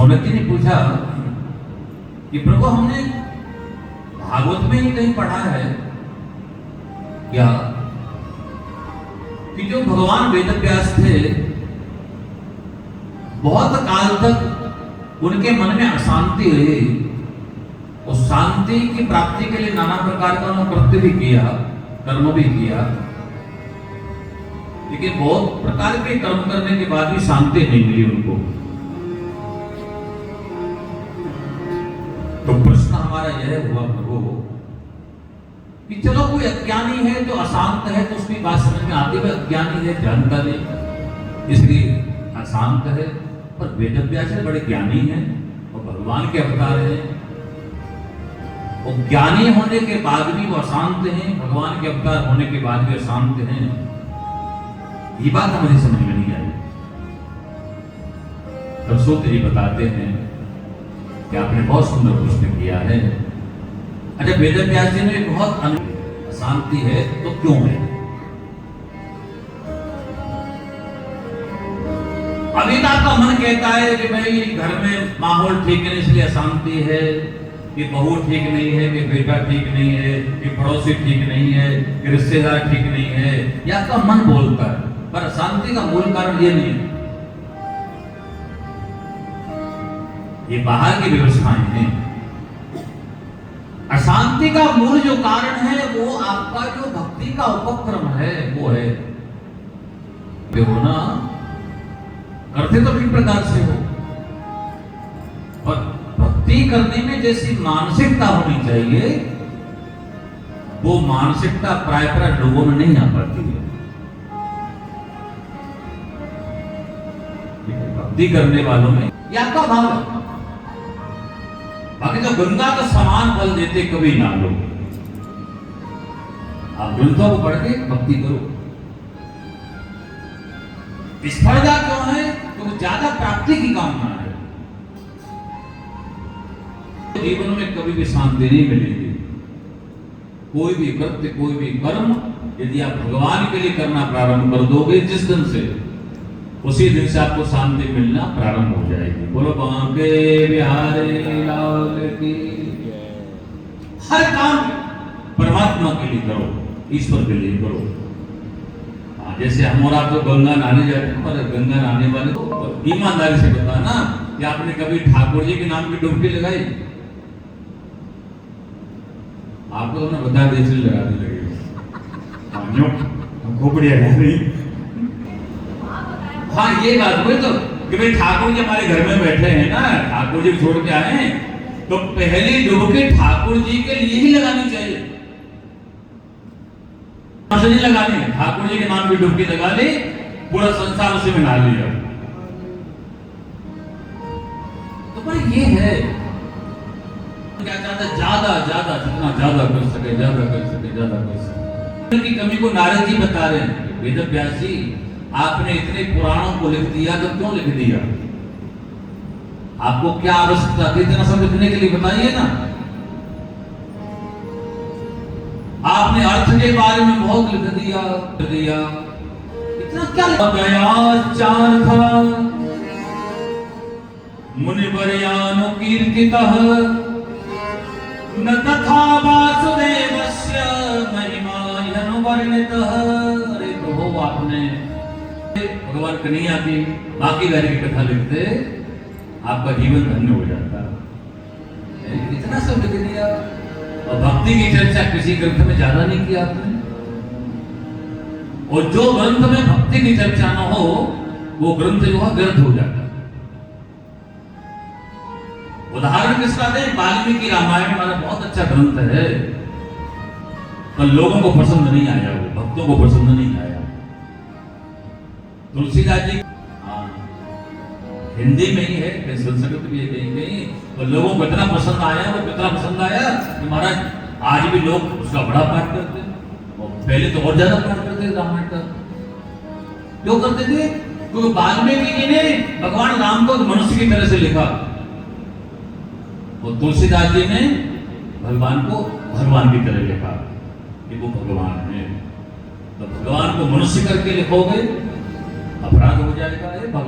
सौनक ने पूछा कि प्रभु हमने भागवत में ही कहीं पढ़ा है क्या कि जो भगवान वेदव्यास थे बहुत काल तक उनके मन में अशांति रही, उस शांति की प्राप्ति के लिए नाना प्रकार का उन्होंने कृत्य भी किया, कर्म भी किया, लेकिन बहुत प्रकार के कर्म करने के बाद भी शांति नहीं मिली उनको। तो प्रश्न हमारा यह हुआ प्रभु कि चलो कोई अज्ञानी है तो अशांत है तो उसकी बात समझ में आती है, अज्ञानी है जानता नहीं इसलिए अशांत है, पर वेदव्यास बड़े ज्ञानी हैं और भगवान के अवतार हैं, और ज्ञानी होने के बाद भी वो अशांत हैं, भगवान के अवतार होने के बाद भी अशांत हैं। ये बात हमारी समझ में नहीं आई। तब सूत्र जी बताते हैं कि आपने बहुत सुंदर प्रश्न किया है। अच्छा, वेदव्यास जी ने बहुत अशांति है तो क्यों है? अभी तो आपका मन कहता है कि भाई घर में माहौल ठीक नहीं इसलिए अशांति है, कि बहू ठीक नहीं है, कि बेटा ठीक नहीं है, कि पड़ोसी ठीक नहीं है, कि रिश्तेदार ठीक नहीं है, या आपका मन बोलता है, पर अशांति का मूल कारण ये नहीं है। ये बाहर की व्यवस्थाएं हैं। अशांति का मूल जो कारण है वो आपका जो भक्ति का उपक्रम है वो है होना, करते तो ठीक प्रकार से हो, और भक्ति करने में जैसी मानसिकता होनी चाहिए वो मानसिकता प्राय लोगों में नहीं आ पाती है। भक्ति करने वालों में या आपका भाव है, बाकी तो गंगा का समान फल देते कभी ना लो। आप ग्रंथों को पढ़ के भक्ति करो। स्पर्धा क्यों है? क्योंकि ज्यादा प्राप्ति की कामना है। जीवन में कभी भी शांति नहीं मिलेगी। कोई भी कृत्य, कोई भी कर्म यदि आप भगवान के लिए करना प्रारंभ कर दोगे जिस दिन से, उसी दिन से आपको शांति मिलना प्रारंभ हो जाएगी। बोलो बांके बिहारी लाल की। हर काम परमात्मा के लिए करो, ईश्वर के लिए करो। जैसे हम और आप तो गंगा नहाने जाते हैं, पर गंगा नहाने वाले तो ईमानदारी से बताना कि आपने कभी ठाकुर जी के नाम की डुबकी लगाई? आपको तो मैं बता दें इसलिए लगा दी लगेगी, हमको बढ़िया नहीं। हाँ, ये बात हुई तो कि भाई ठाकुर जी हमारे घर में बैठे हैं ना, ठाकुर जी छोड़ के आए तो पहली डुबकी ठाकुर जी के लिए ही लगानी चाहिए, नहीं लगानी है। ठाकुर जी के नाम की डुबकी लगा ली, पूरा संसार उसी में नहा लिया। तो पर ये है क्या चाहता है, ज्यादा ज्यादा जितना ज्यादा कर सके ज्यादा कर सके ज्यादा कर सके। की कमी को नारद जी बता रहे हैं, वेदव्यास जी आपने इतने पुराणों को लिख दिया तो क्यों लिख दिया? आपको क्या आवश्यकता थी इतना सब लिखने के लिए? बताइए ना। आपने अर्थ के बारे में बहुत लिख दिया, इतना क्या गया चार था मुनिवर्यानु कीर्तितः न तथा वासुदेवस्य महिमायनुवर्णितः। अरे प्रभु, आपने भगवान कन्हैया की बाकी गारी की कथा लिखते आपका जीवन धन्य हो जाता। इतना सब लिख दिया, और भक्ति की चर्चा किसी ग्रंथ में ज्यादा नहीं किया आपने। और जो ग्रंथ में भक्ति की चर्चा न हो वो ग्रंथ जो है व्यर्थ हो जाता है। उदाहरण किसका दें? वाल्मीकि रामायण हमारा बहुत अच्छा ग्रंथ है, पर लोगों को पसंद नहीं आया, वो भक्तों को पसंद नहीं आया। तुलसीदास जी हिंदी में ही है, संस्कृत भी है कहीं, और लोगों को इतना पसंद आया, वो कितना पसंद आया कि महाराज आज भी लोग उसका बड़ा पाठ करते हैं, और पहले तो और ज्यादा पाठ करते थे रामायण का। क्यों करते थे? क्योंकि वाल्मीकि जी ने भगवान राम को मनुष्य की तरह से लिखा, और तुलसीदास जी ने भगवान को भगवान की तरह लिखा कि वो भगवान है। तो भगवान को मनुष्य करके लिखोगे अपराध हो जाएगा।